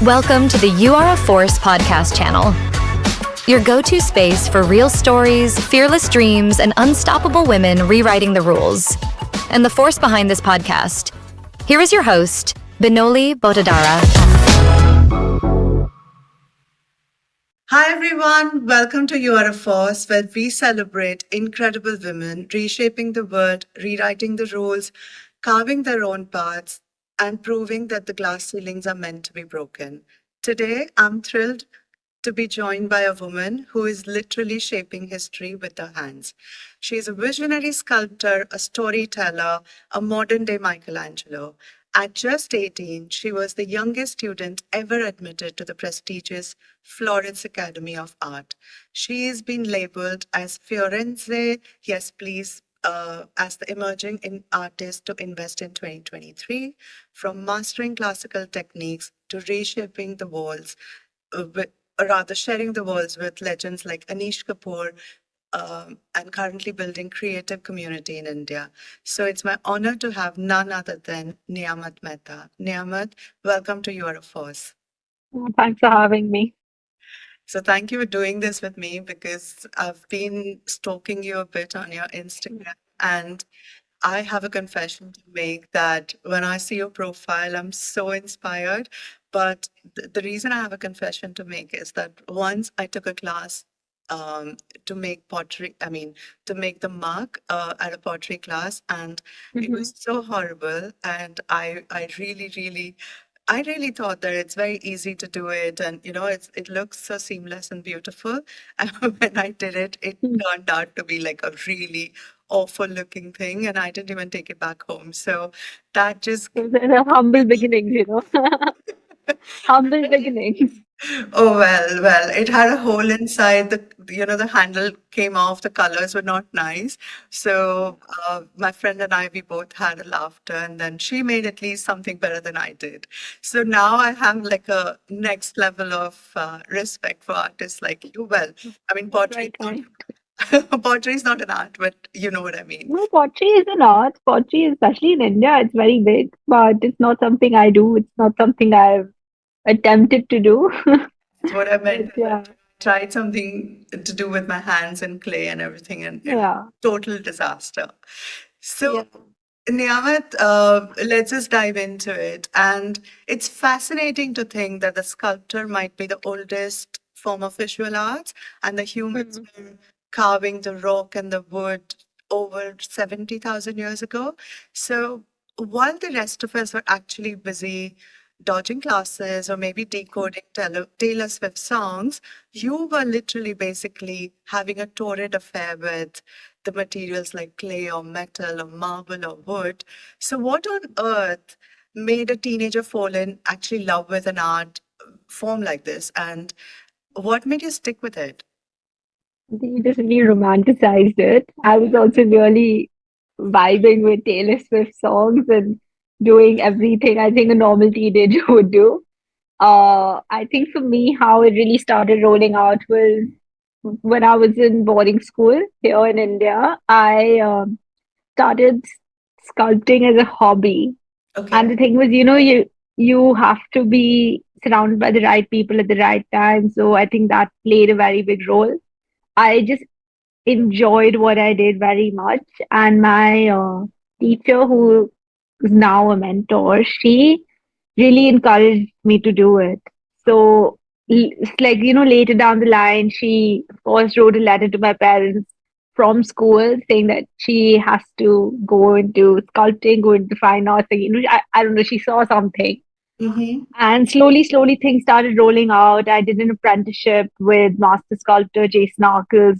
Welcome to the You Are a Force podcast channel, your go-to space for real stories, fearless dreams, and unstoppable women rewriting the rules. And the force behind this podcast. Here is your host, Binoli Botadara. Hi everyone, welcome to You Are a Force, where we celebrate incredible women reshaping the world, rewriting the rules, carving their own paths, and proving that the glass ceilings are meant to be broken. Today, I'm thrilled to be joined by a woman who is literally shaping history with her hands. She is a visionary sculptor, a storyteller, a modern day Michelangelo. At just 18, she was the youngest student ever admitted to the prestigious Florence Academy of Art. She is been labeled as Florence, yes, please, as the artist to invest in 2023, from mastering classical techniques to reshaping the walls, with, or rather sharing the walls with legends like Anish Kapoor, and currently building creative community in India. So it's my honor to have none other than Niyamat Mehta. Niyamat, welcome to Your Force. Thanks for having me. So thank you for doing this with me because I've been stalking you a bit on your Instagram, and I have a confession to make that when I see your profile, I'm so inspired. But the reason I have a confession to make is that once I took a class to make pottery, to make the mug at a pottery class, and it was so horrible. And I really thought that it's very easy to do it, and it looks so seamless and beautiful. And when I did it, it turned out to be like a really awful looking thing, and I didn't even take it back home. So that just The humble beginnings. Humble beginnings. oh well, it had a hole inside. The handle came off. The colors were not nice. So my friend and I, we both had a laughter, and then she made at least something better than I did. So now I have like a next level of respect for artists like you. Well, I mean, Right, right. pottery is not an art, but you know what I mean. No, pottery is an art. Pottery, especially in India, it's very big, but it's not something I do. It's not something I've attempted to do. So what I But meant is yeah, that I tried something to do with my hands and clay and everything, and it was yeah, total disaster. yeah. So, Niyamat, let's just dive into it. And it's fascinating to think that the sculptor might be the oldest form of visual arts, and the humans Mhm. were carving the rock and the wood over 70,000 years ago. So, while the rest of us were actually busy dodging classes or maybe decoding Taylor Swift songs, you were literally basically having a torrid affair with the materials like clay or metal or marble or wood. So, what on earth made a teenager fall in actually love with an art form like this? And what made you stick with it? I think you just really romanticized it. I was also really vibing with Taylor Swift songs and doing everything I think a normal teenager would do. I think for me, how it really started rolling out was when I was in boarding school here in India. I started sculpting as a hobby, and Okay. the thing was, you have to be surrounded by the right people at the right time. So I think that played a very big role. I just enjoyed what I did very much, and my teacher, who is now a mentor, she really encouraged me to do it. So it's like, later down the line, she of course wrote a letter to my parents from school saying that she has to go into sculpting, go into fine arts. Like, I don't know, she saw something. Mm-hmm. And slowly, slowly things started rolling out. I did an apprenticeship with master sculptor Jason Arkles,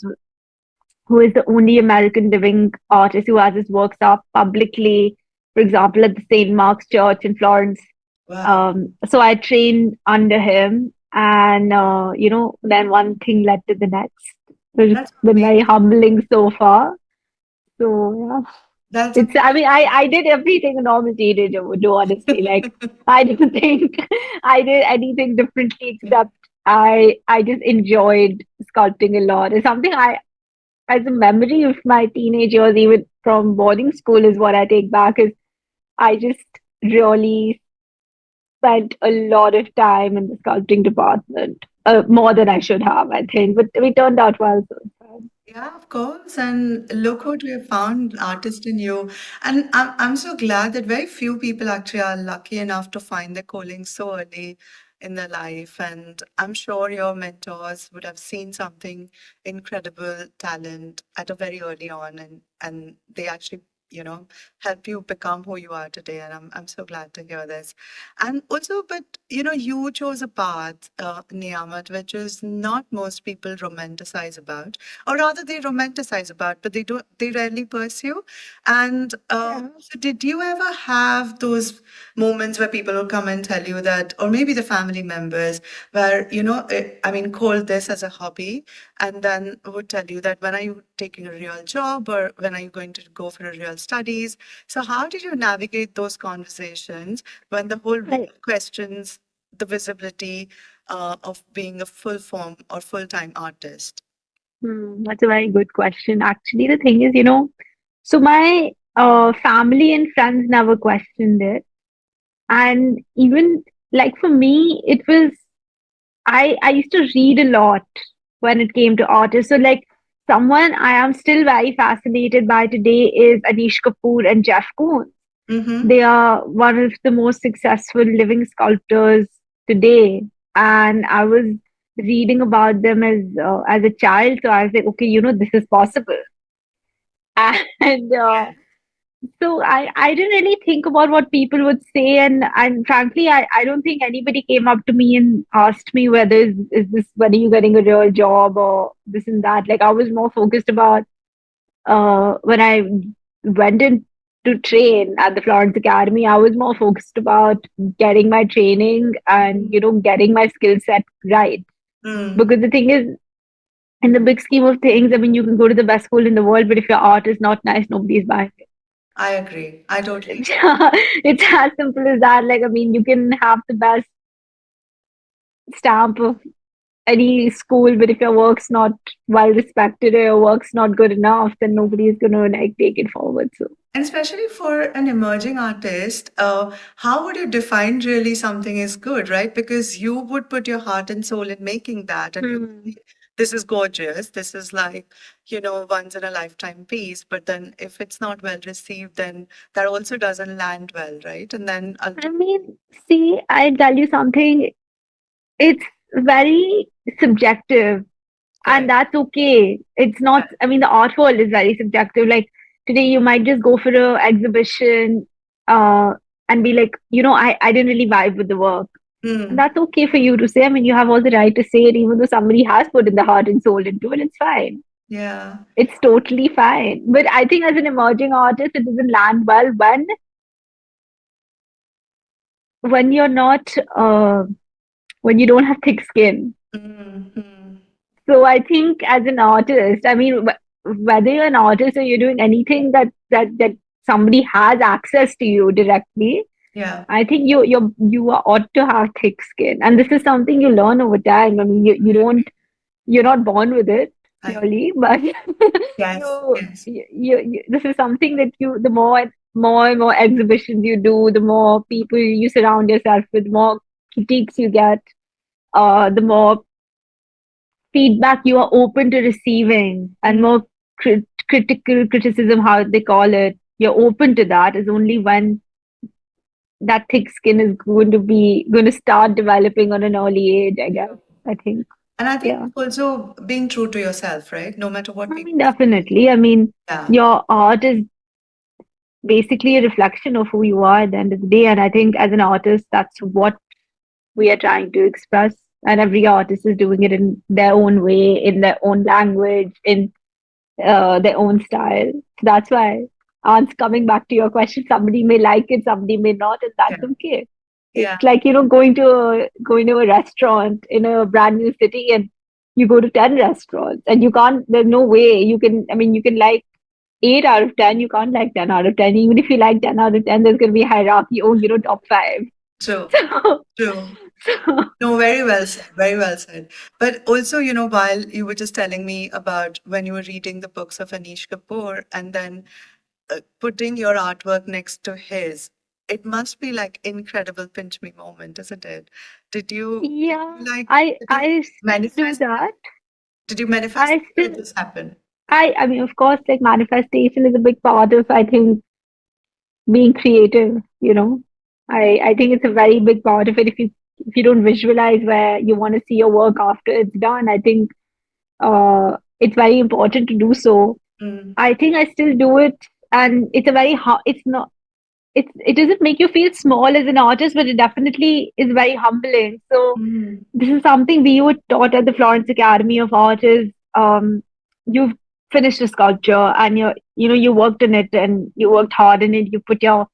who is the only American living artist who has his works up publicly, for example, at the St. Mark's Church in Florence. Wow. So I trained under him, and then one thing led to the next. So it's That's been very amazing. humbling so far. So yeah, That's it's. I mean, I did everything a normal teenager would do. Honestly, like I didn't think I did anything differently except I just enjoyed sculpting a lot. It's something I, as a memory of my teenage years, even from boarding school, is what I take back. Is I just really spent a lot of time in the sculpting department, more than I should have, I think. But we turned out well, so it's fine. Yeah, of course. And look what we have found, artist in you. And I'm so glad that very few people actually are lucky enough to find their calling so early in their life. And I'm sure your mentors would have seen something incredible talent at a very early on, and they actually, help you become who you are today. And I'm so glad to hear this. And also, but you chose a path, Niyamat, which is not most people romanticize about, or rather they romanticize about, but they rarely pursue. And Yeah. so did you ever have those moments where people will come and tell you that, or maybe the family members, where, I mean, call this as a hobby, and then would tell you that when are you taking a real job, or when are you going to go for a real studies? So how did you navigate those conversations when the whole Well, world questions the visibility of being a full form or full time artist? that's a very good question. Actually, the thing is, so my family and friends never questioned it. And even like for me, it was, I used to read a lot when it came to artists. So like someone I am still very fascinated by today is Anish Kapoor and Jeff Koons. Mm-hmm. They are one of the most successful living sculptors today. And I was reading about them as a child, so I was like, okay, this is possible. And so I didn't really think about what people would say, and frankly, I don't think anybody came up to me and asked me whether is this whether you getting a real job or this and that. Like I was more focused about when I went in to train at the Florence Academy, I was more focused about getting my training and getting my skill set right. Mm, Because the thing is, in the big scheme of things, I mean, you can go to the best school in the world, but if your art is not nice, nobody's buying it. I agree. I totally agree. It's as simple as that. Like, I mean, you can have the best stamp of any school, but if your work's not well respected or your work's not good enough, then nobody is gonna like take it forward. So, And especially for an emerging artist, how would you define really something is good, right? Because you would put your heart and soul in making that, and you hmm. this is gorgeous. This is like, once in a lifetime piece. But then if it's not well received, then that also doesn't land well, right? And then I mean, see, I tell you something. It's very subjective, and correct. that's okay. It's not. I mean, the art world is very subjective. Like today, you might just go for a exhibition, uh, and be like, I didn't really vibe with the work. And Mm, that's okay for you to say. I mean, you have all the right to say it, even though somebody has put in the heart and soul into it. It's fine. yeah. It's totally fine. But I think as an emerging artist, it doesn't land well when you're not when you don't have thick skin. Mm, mm, So I think as an artist, I mean, whether you're an artist or you're doing anything that somebody has access to you directly, yeah. I think ought to have thick skin, and this is something you learn over time. I mean, you I don't agree. you're not born with it I clearly, but Yes. Yes. this is something that the more and more exhibitions you do, the more people you surround yourself with, the more critiques you get, the more feedback you are open to receiving, and Mm, more critical criticism, how they call it, you're open to that is only when that thick skin is going to start developing on an early age, I guess. I think. and I Yeah. think also being true to yourself, right? No matter what I people mean, say. definitely. I mean, Yeah. your art is basically a reflection of who you are at the end of the day. And I think as an artist, that's what we are trying to express. And every artist is doing it in their own way, in their own language, in their own style. So that's why, coming back to your question, somebody may like it, somebody may not, and Yeah. that's okay. It's Yeah. like going to a restaurant in a brand new city, and you go to 10 restaurants, and you can't. There's no way you can. I mean, you can like 8 out of 10. You can't like 10 out of 10. Even if you like 10 out of 10, there's going to be a hierarchy. Oh, top five. True. So, True. so No, very well said. Very well said. But also, while you were just telling me about when you were reading the books of Anish Kapoor and then putting your artwork next to his, it must be like incredible pinch me moment, isn't it? Did Yeah, you like did you I still do manifest that. it? Did you manifest I it or it still just happened? I mean, of course, like manifestation is a big part of, I think, being creative, you know. I think it's a very big part of it. If you don't visualize where you want to see your work after it's done, I think it's very important to do so. Mm, I think I still do it, and it's a very it's not it doesn't make you feel small as an artist, but it definitely is very humbling. So mm, this is something we were taught at the Florence Academy of Art is you've finished a sculpture and you worked on it and you worked hard in it, you put your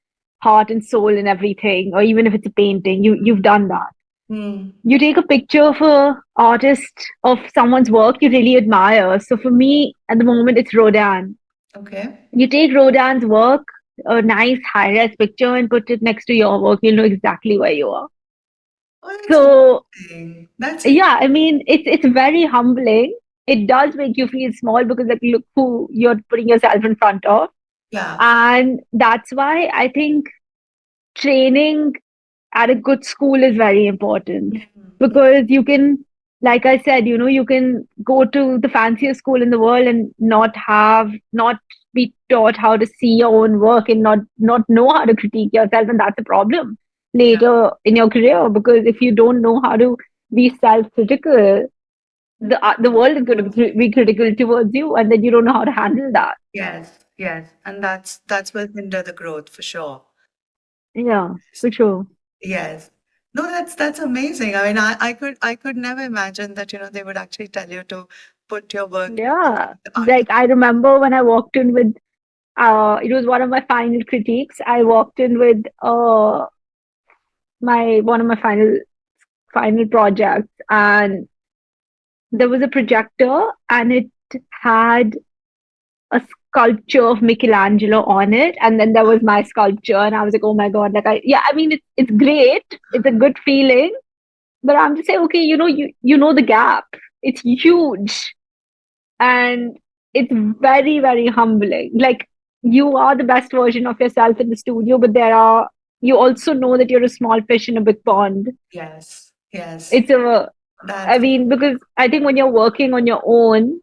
heart and soul in everything, or even if it's a painting, you've done that. mm. You take a picture of a artist of someone's work you really admire. So for me, at the moment, it's Rodin. Okay. You take Rodin's work, a nice high-res picture, and put it next to your work, you'll know exactly where you are. Oh, that's So amazing. That's yeah, I mean, it's very humbling. It does make you feel small because like look who you're putting yourself in front of. yeah. And that's why I think training at a good school is very important Mm, because you can, like I said, you can go to the fanciest school in the world and not be taught how to see your own work and not know how to critique yourself, and that's a problem yeah. later in your career because if you don't know how to be self-critical, the world is going to be critical towards you, and then you don't know how to handle that. Yes, yes. And that's will hinder the growth for sure. Yeah, for sure. Yes. No, that's amazing. I mean, I could never imagine that, they would actually tell you to put your work in Yeah, the art. like I remember when I walked in with it was one of my final critiques. I walked in with my one of my final projects, and there was a projector, and it had a sculpture of Michelangelo on it, and then there was my sculpture, and I was like, oh my god, yeah, I mean, it's great, it's a good feeling, but I'm just saying, okay, you know the gap, it's huge, and it's very very humbling. Like you are the best version of yourself in the studio, but you also know that you're a small fish in a big pond. Yes, yes. It's a I That's mean, because I think when you're working on your own,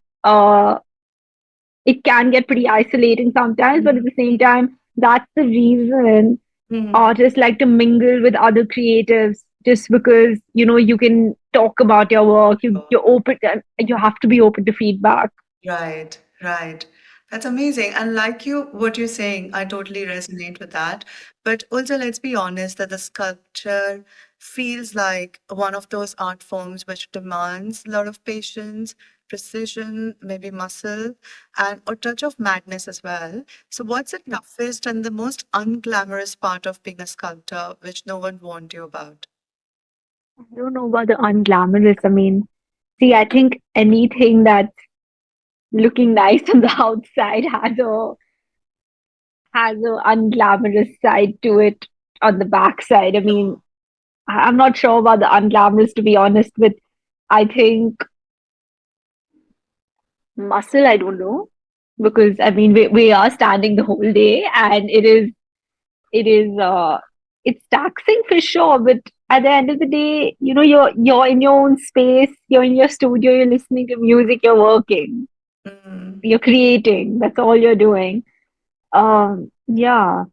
it can get pretty isolating sometimes, but at the same time, that's the reason mm, artists like to mingle with other creatives just because you can talk about your work, you're open, you have to be open to feedback. right, right. That's amazing. And like what you're saying, I totally resonate with that. But also, let's be honest that the sculpture feels like one of those art forms which demands a lot of patience, precision, maybe muscle, and a touch of madness as well. So, what's the toughest and the most unglamorous part of being a sculptor, which no one warned you about? I don't know about the unglamorous. I mean, see, I think anything that's looking nice on the outside has a unglamorous side to it on the backside. I mean, I'm not sure about the unglamorous to be honest, but I think muscle, I don't know. Because I mean we are standing the whole day and it is it's taxing for sure, but at the end of the day, you're in your own space, you're in your studio, you're listening to music, you're working, Mm, you're creating, that's all you're doing. Yeah,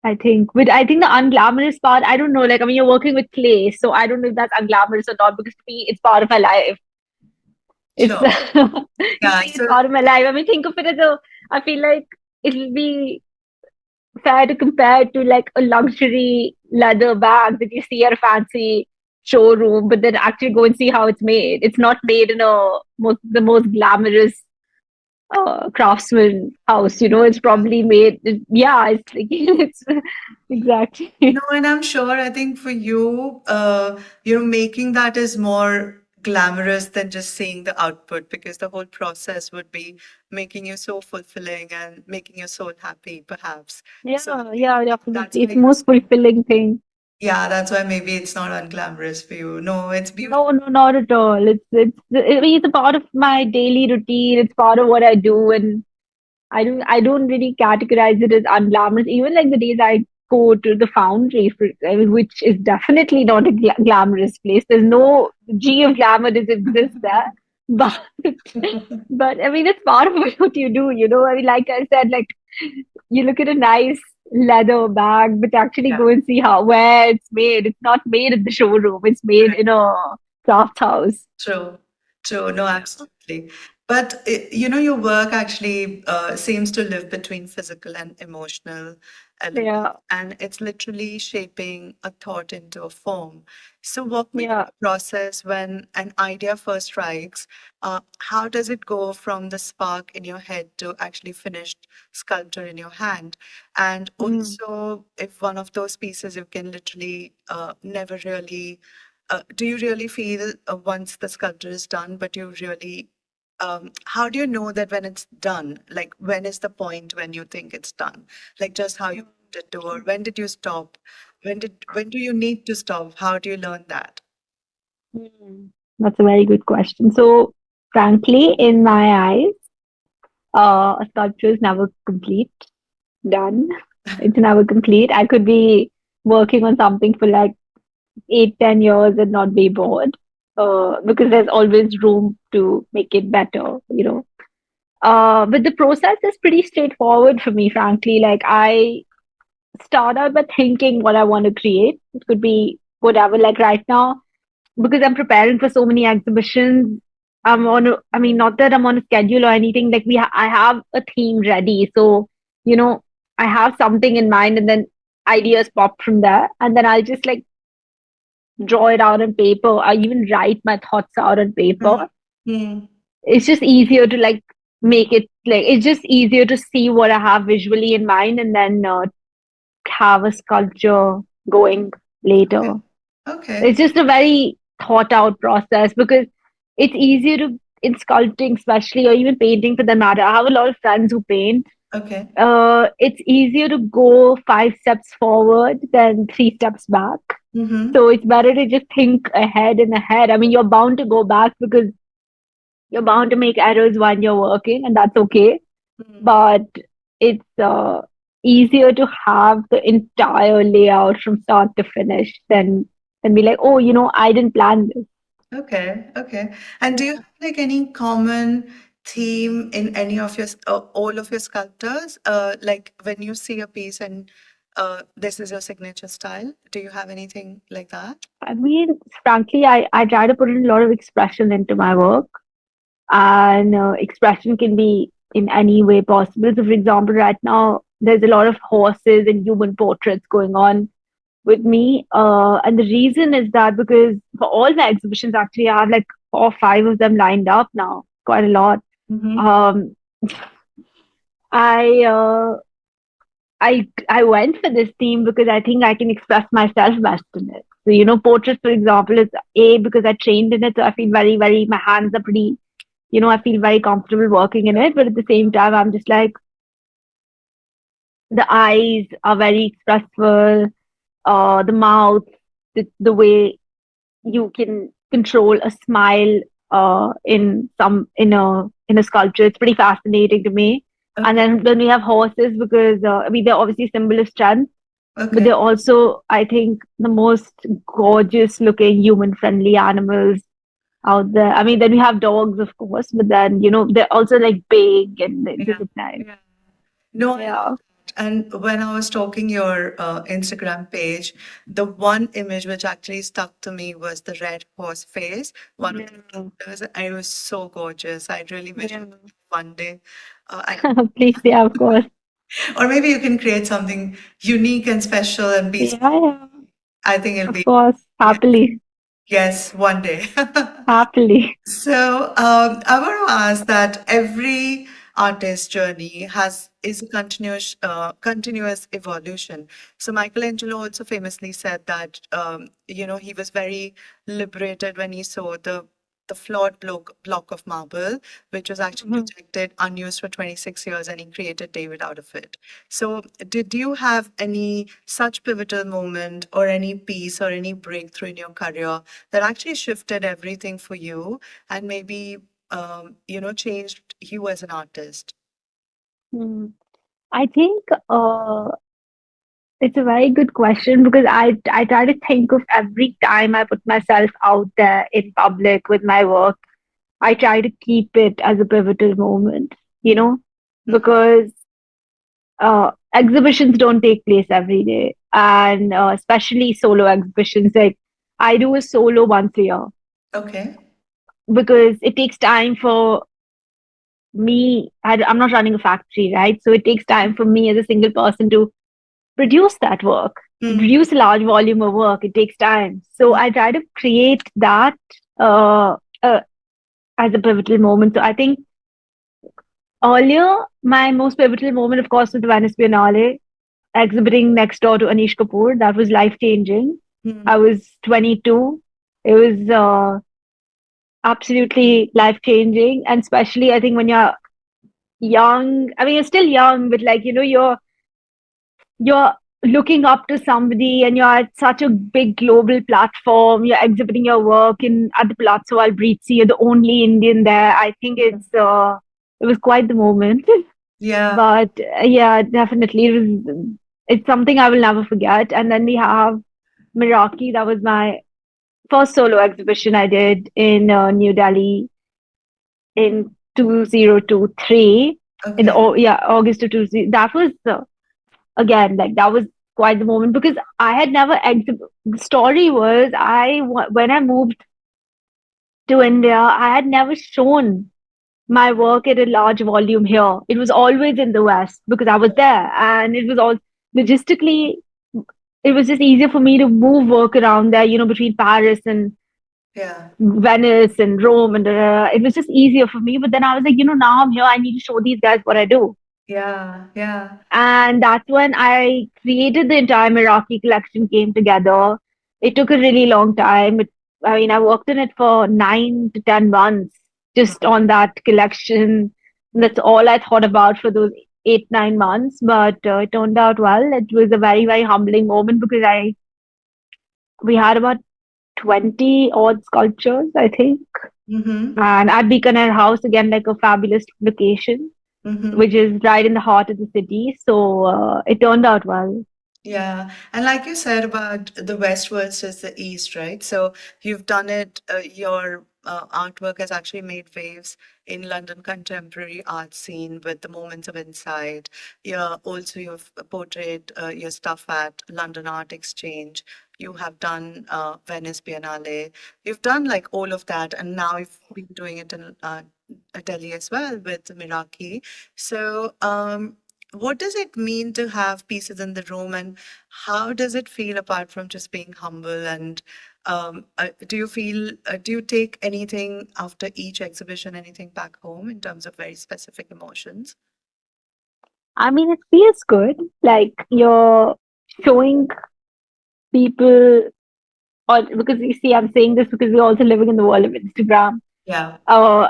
I think the unglamorous part, I don't know, like I mean you're working with clay, so I don't know if that's unglamorous or not, because to me it's part of my life. It's sure. to Yeah. me it's So, part of my life. I mean think of it as a I feel like it'll be fair to compare to like a luxury leather bag that you see at a fancy showroom, but then actually go and see how it's made. It's not made in the most glamorous craftsman house. It's probably made. Yeah, it's like it's exactly. no, and I'm sure, I think for you, making that is more glamorous than just seeing the output because the whole process would be making you so fulfilling and making your soul happy, perhaps. So Yeah, yeah, that's definitely. why It's the most fulfilling thing. yeah, that's why maybe it's not unglamorous for you. No, it's beautiful. No, no, not at all. I mean, it's a part of my daily routine. It's part of what I do, and I don't really categorize it as unglamorous. Even like the days I go to the foundry, I mean, which is definitely not a glamorous place. There's no G of glamour that exists there, but but I mean, it's part of what you do. I mean, like I said, like you look at a nice leather bag, but actually Yeah, go and see how where it's made. It's not made in the showroom. It's made right. in a craft house. True, true. No, absolutely. But your work actually seems to live between physical and emotional Yeah, elements, and it's literally shaping a thought into a form. So, walk me through yeah. the process when an idea first strikes. How does it go from the spark in your head to actually finished sculpture in your hand? And Mm. also, if one of those pieces you can literally never really do you really feel once the sculpture is done, but you really, how do you know that when it's done? Like, when is the point when you think it's done? Like, just how you put it to, or when did you stop? When do you need to stop? How do you learn that? Mm. That's a very good question. So, frankly, in my eyes, a sculpture is never complete, done. It's never complete. I could be working on something for like 8, 10 years and not be bored, because there's always room to make it better. But the process is pretty straightforward for me, frankly. Like I start out by thinking what I want to create. It could be whatever. Like right now, because I'm preparing for so many exhibitions. I mean, not that I'm on a schedule or anything. Like I have a theme ready, so you know, I have something in mind, and then ideas pop from there, and then I'll just like draw it out on paper. I even write my thoughts out on Mm, paper. mm, It's just easier to like make it like it's just easier to see what I have visually in mind, and then have a sculpture going later. okay. Okay. It's just a very thought out process because it's easier to in sculpting, especially or even painting for that matter. I have a lot of friends who paint. Okay. It's easier to go 5 steps forward than 3 steps back. Mm-hmm. So it's better to just think ahead and ahead. I mean, you're bound to go back because you're bound to make errors when you're working, and that's okay. Mm. But it's easier to have the entire layout from start to finish than be like, oh, I didn't plan this. Okay, okay. And do you have like any common theme in any of your, all of your sculptors? Like when you see a piece and this is your signature style, do you have anything like that? I mean, frankly, I try to put in a lot of expression into my work, and expression can be in any way possible. So, for example, right now, there's a lot of horses and human portraits going on with me. And the reason is that because for all my exhibitions, actually, I have like 4 or 5 of them lined up now, quite a lot. Mm-hmm. Um, I I went for this theme because I think I can express myself best in it. So portraits, for example, is a because I trained in it, so I feel very my hands are pretty. I feel very comfortable working in it, but at the same time, I'm just like the eyes are very expressive, the mouth, the way you can control a smile in a sculpture. It's pretty fascinating to me. And Okay, then we have horses because I mean they're obviously symbol of strength, but okay, they're also I think the most gorgeous looking human friendly animals out there. I mean then we have dogs of course, but then they're also like big and they yeah, look nice. yeah. No, I love Yeah. that. And when I was stalking your Instagram page, the one image which actually stuck to me was the red horse face, one of the Yeah. characters. And it was so gorgeous. I really wish Yeah. one day I Please, yeah, of course. or maybe you can create something unique and special and be. Yeah, yeah, I think it'll of be, course. yeah, Happily. yes, one day. Happily. So I want to ask that every artist's journey is a continuous evolution. So Michelangelo also famously said that he was very liberated when he saw the flawed block of marble, which was actually Mhm. rejected, unused for 26 years, and he created David out of it. So, did you have any such pivotal moment or any piece or any breakthrough in your career that actually shifted everything for you and maybe, changed you as an artist? Hmm. I think It's a very good question because I try to think of every time I put myself out there in public with my work. I try to keep it as a pivotal moment, you know, Mhm. because exhibitions don't take place every day, and especially solo exhibitions. Like I do a solo once a year Okay. because it takes time for me. I'm not running a factory, right? So it takes time for me as a single person to produce that work, to Mm. produce a large volume of work. It takes time. So Mm. I try to create that uh, uh, as a pivotal moment. So I think earlier, my most pivotal moment, of course, was the Venice Biennale, exhibiting next door to Anish Kapoor. That was life changing. I Mm. was 22. It was absolutely life changing. And especially, I think when you're young, I mean, you're still young, but like, you're looking up to somebody and you're at such a big global platform, you're exhibiting your work in at the Palazzo Albrizzi, you're the only Indian there. I think it was quite the moment. Yeah. But yeah, definitely it's something I will never forget. And then we have Meraki. That was my first solo exhibition I did in New Delhi in 2023 in the Okay. August of 20. That was again, like that was quite the moment because I had never the story was when I moved to India, I had never shown my work at a large volume here. It was always in the West because I was there, and it was all logistically. It was just easier for me to move work around there, between Paris and Yeah. Venice and Rome, and it was just easier for me. But then I was like, now I'm here. I need to show these guys what I do. Yeah. Yeah. And that's when I created the entire Meraki collection came together. It took a really long time. I mean, I worked on it for 9 to 10 months just on that collection. That's all I thought about for those 8, 9 months. But it turned out well. It was a very, very humbling moment because we had about 20 odd sculptures, I think. Mm-hmm. And at Bikaner House, again, like a fabulous location, Mm-hmm. which is right in the heart of the city. So it turned out well. Yeah, and like you said about the West versus the East, right? So you've done it, your artwork has actually made waves in London contemporary art scene with the Moments of Insight. Yeah, also you've portrayed your stuff at London Art Exchange. You have done Venice Biennale. You've done like all of that, and now you've been doing it in Delhi as well with Miraki. So, what does it mean to have pieces in the room, and how does it feel apart from just being humble? And do you take anything after each exhibition, anything back home in terms of very specific emotions? I mean, it feels good. Like you're showing people, or because you see, I'm saying this because we're also living in the world of Instagram. Yeah.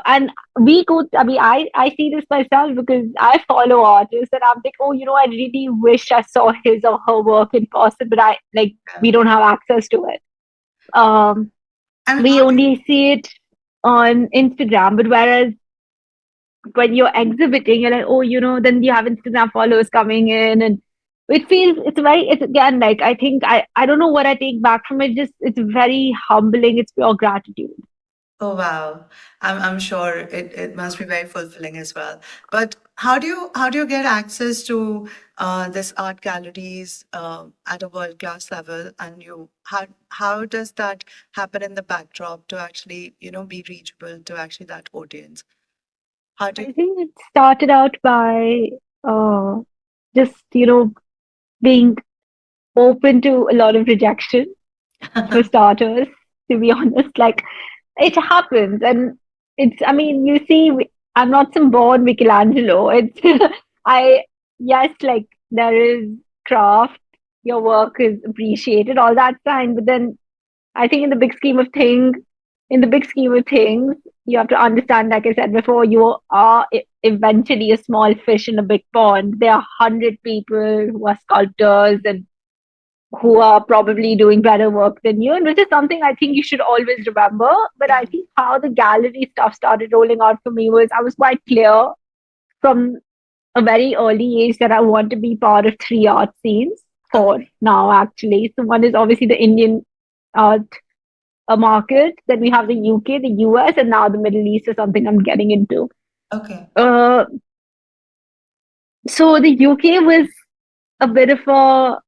And we go, I mean, I see this myself because I follow artists and I'm like, oh, I really wish I saw his or her work in person, but we Yeah. don't have access to it. Um, And we how do you, only see it on Instagram, but whereas when you're exhibiting, you're like, oh, then you have Instagram followers coming in, and it's again, like, I don't know what I take back from it. Just, it's very humbling. It's pure gratitude. oh wow. I'm sure it must be very fulfilling as well. But how do you get access to this art galleries at a world class level? And how does that happen in the backdrop to actually, be reachable to actually that audience? How do you I think it started out by uh, just, being open to a lot of rejection for starters, to be honest. Like, it happens. And I mean, you see, I'm not some born Michelangelo. I, yes, like, there is craft, your work is appreciated, all that's fine. But then I think in the big scheme of things, you have to understand, like I said before, you are eventually a small fish in a big pond. There are 100 people who are sculptors and who are probably doing better work than you, and which is something I think you should always remember. But Yeah. I think how the gallery stuff started rolling out for me was I was quite clear from a very early age that I want to be part of three art scenes. for now, actually. So one is obviously the Indian art market, then we have the UK, the US, and now the Middle East is something I'm getting into. Okay. Uh, so the UK was a bit of a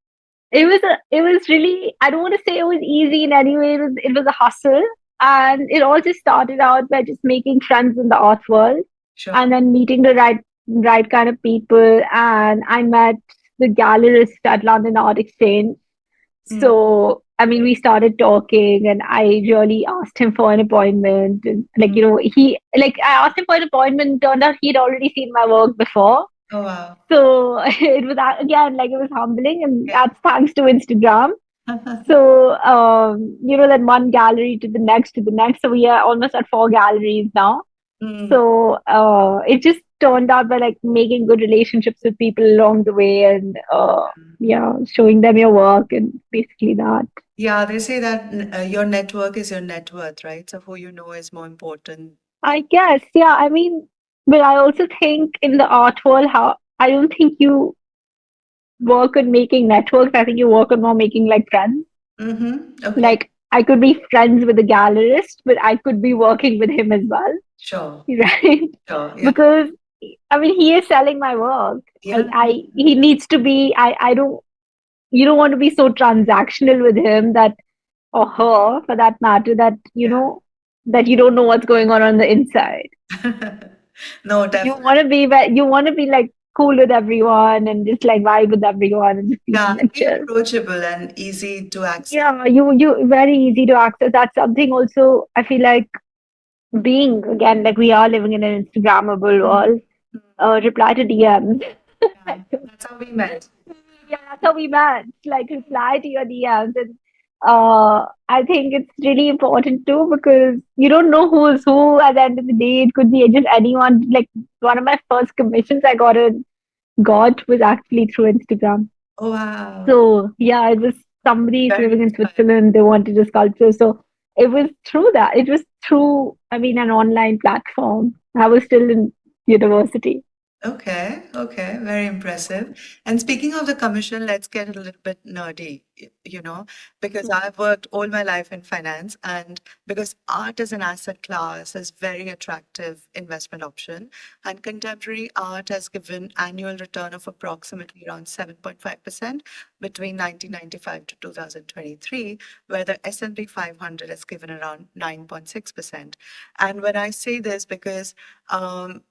it was really, I don't want to say it was easy in any way. It was a hustle, and it all just started out by just making friends in the art world, Sure. and then meeting the right kind of people. And I met the gallerist at London Art Exchange. Mm, So I mean, we started talking, and I really asked him for an appointment. And like, mm. I asked him for an appointment. Turned out he'd already seen my work before. Oh, wow. So it was again, like, it was humbling, and Yeah. that's thanks to Instagram. So then one gallery to the next. So we are almost at 4 galleries now. Mm. So it just turned out by like making good relationships with people along the way, and yeah, showing them your work, and basically that. Yeah, they say that your network is your net worth, right? So who you know is more important. I guess, yeah. I mean, but I also think in the art world, how I don't think you work on making networks. I think you work on more making like friends. Mm-hmm. Okay. Like I could be friends with the gallerist, but I could be working with him as well, Sure. right? Sure. Yeah. Because I mean, he is selling my work. Yeah. He needs to be. I don't. You don't want to be so transactional with him that, or her for that matter, that that you don't know what's going on the inside. Yeah. No, You definitely. want to be you want to be like cool with everyone and just like vibe with everyone and just Yeah, like be chill. approachable and easy to access. Yeah, you very easy to access. That's something also I feel like, being again, like, we are living in an Instagrammable Mhm. world. Reply to DMs. Yeah, that's how we met. Yeah, that's how we met. Like, reply to your DMs, and I think it's really important too, because you don't know who's who at the end of the day. It could be just anyone. Like, one of my first commissions I got was actually through Instagram. Oh, wow. So yeah, it was somebody Very living in inspiring. Switzerland. They wanted a sculpture, so it was through that. It was through, I mean, an online platform. I was still in university. Okay, okay, very impressive. And speaking of the commission, let's get a little bit nerdy, because I've worked all my life in finance, and because art as an asset class is very attractive investment option, and contemporary art has given annual return of approximately around 7.5% between 1995 to 2023, where the S&P 500 has given around 9.6%. And when I say this, because um,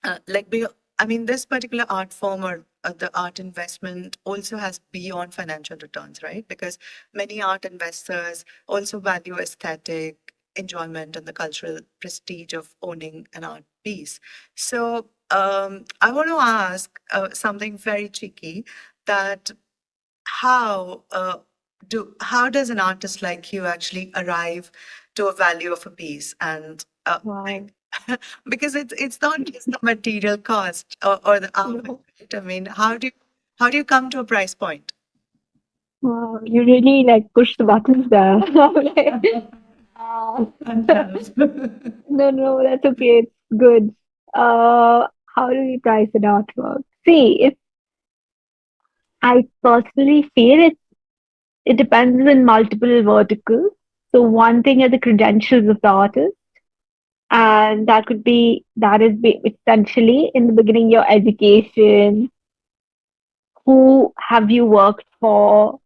I mean, this particular art form or the art investment also has beyond financial returns, right? Because many art investors also value aesthetic enjoyment and the cultural prestige of owning an art piece. So I want to ask something very cheeky, that how how does an artist like you actually arrive to a value of a piece? And Wow. like, because it's not just the material cost or the hours, No. right? I mean, how do you come to a price point? Wow, you really like push the buttons there. I'm like, uh, no, that's okay. It's good. How do we price an artwork? See, if I personally feel it depends on multiple verticals. So one thing are the credentials of the artist, and essentially in the beginning your education. Who have you worked for?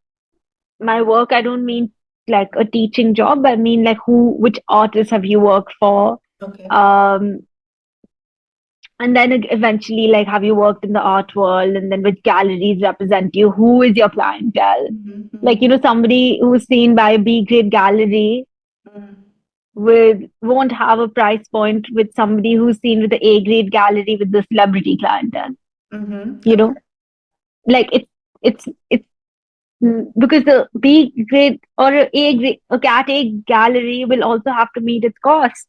My work, I don't mean like a teaching job. I mean like which artists have you worked for? Okay. Um, and then eventually, like, have you worked in the art world? And then which galleries represent you? Who is your clientele? Like, Mm-hmm. somebody who's seen by a B grade gallery won't have a price point with somebody who's seen with the A grade gallery with the celebrity clientele. Mm-hmm. You know, Okay. like it's because the B grade or a cat A gallery will also have to meet its cost.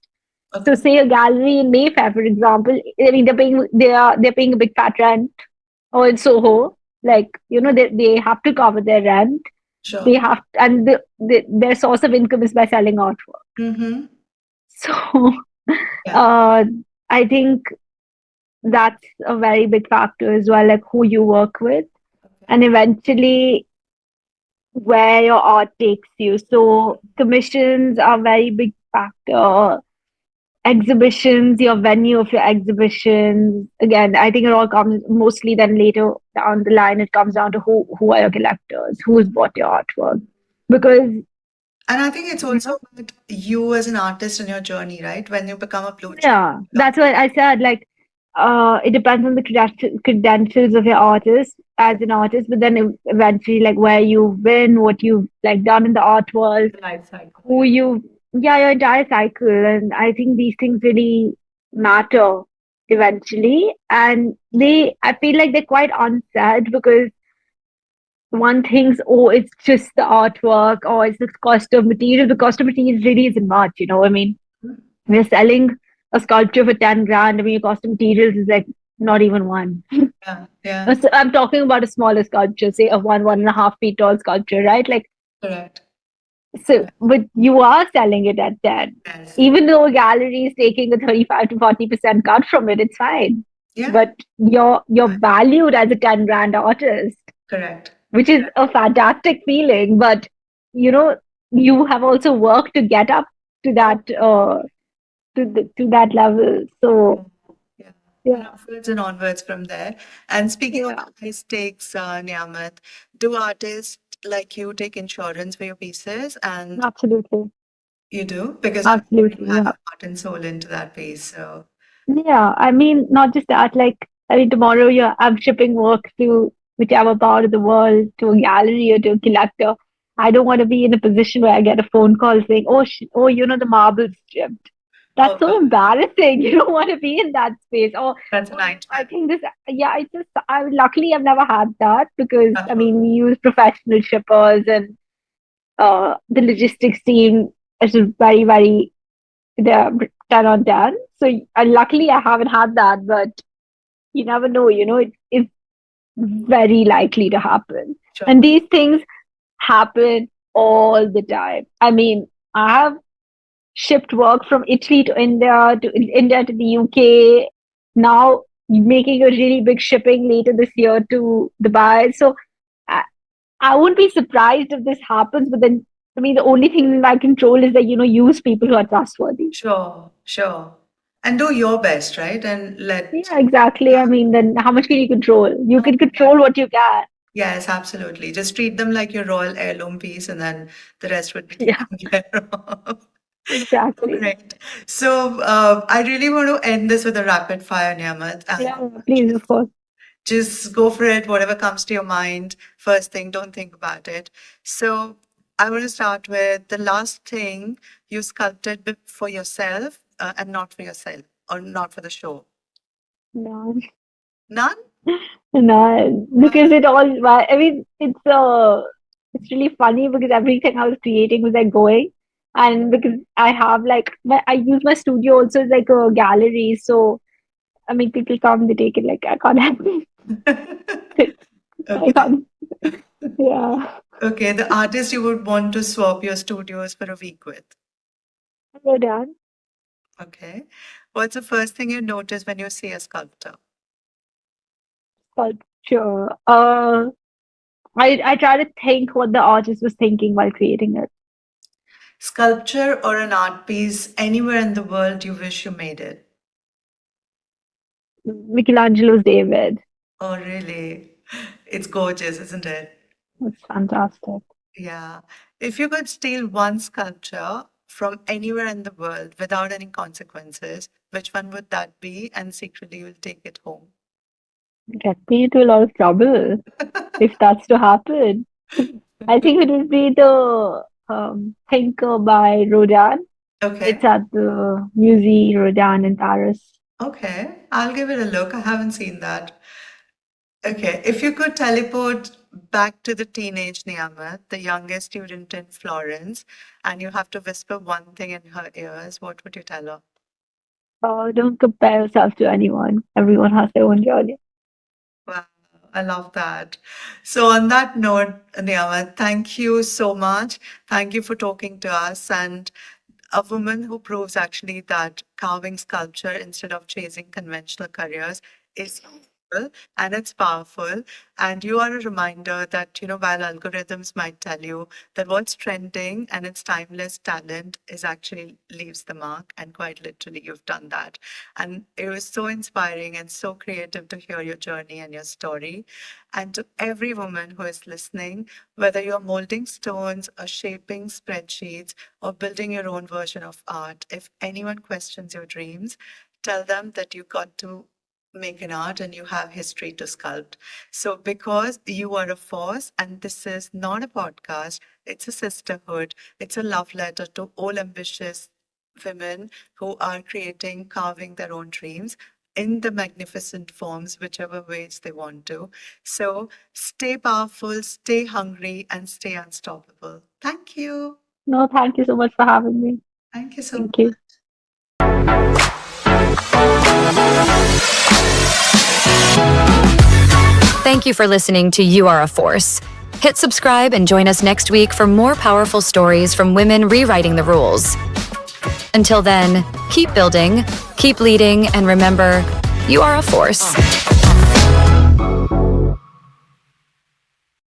So Okay. say a gallery in Mayfair, for example, I mean they're paying a big fat rent, or in Soho, like, they have to cover their rent. They Sure. have, and their source of income is by selling artwork. Mm-hmm. So Yeah. uh, I think that's a very big factor as well, like who you work with. and eventually where your art takes you. So commissions are a very big factor. Exhibitions, your venue of your exhibitions. Again, I think it all comes mostly then later down the line. It comes down to who are your collectors, who's bought your artwork, because And I think it's you also know, about you as an artist in your journey, right? When you become a blue chip. yeah, that's what I said. Like, it depends on the credentials of your artist as an artist, but then eventually, like where you've been, what you've like done in the art world, Life cycle, who yeah. you, yeah, your entire cycle. And I think these things really matter eventually. And I feel like they're quite unsaid because one thinks, oh, it's just the artwork or it's the cost of material. The cost of materials really isn't much, I mean, we're selling a sculpture for 10 grand. I mean, your cost of materials is like not even one. Yeah, yeah, So I'm talking about a smaller sculpture, say a 1.5 feet tall sculpture, right? Like, correct. so, but you are selling it at 10. Yes. Even though a gallery is taking a 35 to 40% cut from it, it's fine. Yeah, But you're valued as a 10 grand artist, correct. which is a fantastic feeling. But you know, you have also worked to get up to that to that level. So Yeah. And yeah, upwards and onwards from there. And speaking of yeah, high stakes, Niyamat, do artists like you take insurance for your pieces? And absolutely, you do? Because I'm sure you absolutely, have yeah. your heart and soul into that piece. So, Yeah, I mean, not just that. Like, I mean, tomorrow I'm shipping work to whichever part of the world, to a gallery or to a collector. I don't want to be in a position where I get a phone call saying, "Oh, oh, the marble's chipped." oh That's so God, embarrassing. You don't want to be in that space. Or, that's a oh, I nightmare. think this. Yeah, luckily I've never had that because I Uh-huh. mean we use professional shippers and the logistics team is very very they're 10 on 10. So luckily I haven't had that, but you never know, it's very likely to happen. Sure. And these things happen all the time. I mean, I have shipped work from Italy to India to the UK. Now making a really big shipping later this year to Dubai. So I, I wouldn't be surprised if this happens, but then I mean the only thing in my control is that use people who are trustworthy. Sure, sure. And do your best, right? And let, Yeah, exactly. I mean, then how much can you control? You can yeah. control what you can. Yes, absolutely. Just treat them like your royal heirloom piece, and then the rest would be Yeah, taken care of. Oh, exactly. great. So, I really want to end this with a rapid fire, Niyamat, and Yeah, please, of course. just go for it, whatever comes to your mind. First thing, don't think about it. So, I want to start with the last thing you sculpted for yourself, and not for yourself, or not for the show. No, None? no, because it all. I mean, it's really funny because everything I was creating was like going, and because I have like I use my studio also as like a gallery. So I mean, people come, they take it. Like I can't help it. I Okay. can't. Yeah, Okay, the artist you would want to swap your studios for a week with. we're done. Okay. What's the first thing you notice when you see a sculptor? Sculpture. I try to think what the artist was thinking while creating it. Sculpture or an art piece anywhere in the world you wish you made it? Michelangelo's David. Oh, really? It's gorgeous, isn't it? It's fantastic. Yeah. If you could steal one sculpture from anywhere in the world without any consequences, which one would that be? And secretly you'll take it home. Get me into a lot of trouble if that's to happen. I think it would be the Thinker by Rodin. It's Okay. at the Musée Rodin in Paris. Okay. I'll give it a look. I haven't seen that. Okay, if you could teleport back to the teenage Niyamat, the youngest student in Florence, and you have to whisper one thing in her ears, what would you tell her? Don't compare yourself to anyone. Everyone has their own journey. Wow, I love that. So, on that note, Niyamat, thank you so much. Thank you for talking to us, and a woman who proves actually that carving sculpture instead of chasing conventional careers is and it's powerful. And you are a reminder that, while algorithms might tell you that what's trending and its timeless talent is actually leaves the mark, and quite literally, you've done that. And it was so inspiring and so creative to hear your journey and your story. And to every woman who is listening, whether you're molding stones or shaping spreadsheets or building your own version of art, if anyone questions your dreams, tell them that you got to make an art and you have history to sculpt. So, because you are a force, and this is not a podcast, it's a sisterhood, it's a love letter to all ambitious women who are creating, carving their own dreams in the magnificent forms, whichever ways they want to. So, stay powerful, stay hungry, and stay unstoppable. Thank you. No, thank you so much for having me. Thank you so Thank much. you. Thank you for listening to You Are a Force. Hit subscribe and join us next week for more powerful stories from women rewriting the rules. Until then, keep building, keep leading, and remember, you are a force.